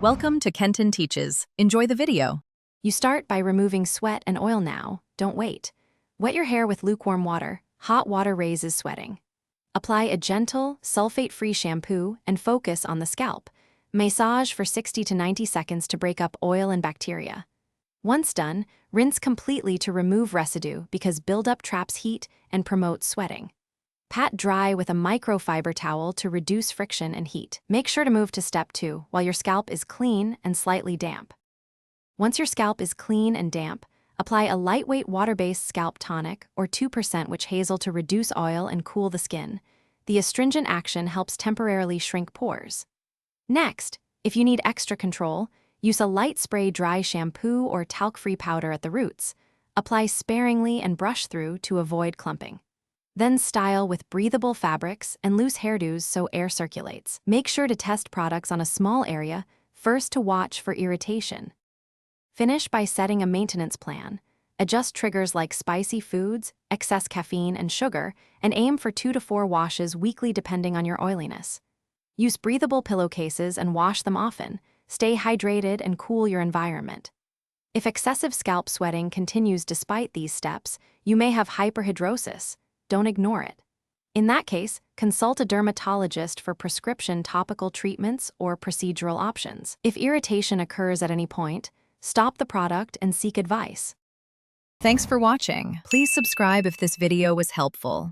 Welcome to Kenton Teaches. Enjoy the video. You start by removing sweat and oil now. Don't wait. Wet your hair with lukewarm water. Hot water raises sweating. Apply a gentle, sulfate-free shampoo and focus on the scalp. Massage for 60 to 90 seconds to break up oil and bacteria. Once done, rinse completely to remove residue because buildup traps heat and promotes sweating. Pat dry with a microfiber towel to reduce friction and heat. Make sure to move to step 2 while your scalp is clean and slightly damp. Once your scalp is clean and damp, apply a lightweight water-based scalp tonic or 2% witch hazel to reduce oil and cool the skin. The astringent action helps temporarily shrink pores. Next, if you need extra control, use a light spray dry shampoo or talc-free powder at the roots. Apply sparingly and brush through to avoid clumping. Then style with breathable fabrics and loose hairdos so air circulates. Make sure to test products on a small area, first to watch for irritation. Finish by setting a maintenance plan. Adjust triggers like spicy foods, excess caffeine, and sugar, and aim for 2 to 4 washes weekly depending on your oiliness. Use breathable pillowcases and wash them often. Stay hydrated and cool your environment. If excessive scalp sweating continues despite these steps, you may have hyperhidrosis. Don't ignore it. In that case, consult a dermatologist for prescription topical treatments or procedural options. If irritation occurs at any point, stop the product and seek advice. Thanks for watching. Please subscribe if this video was helpful.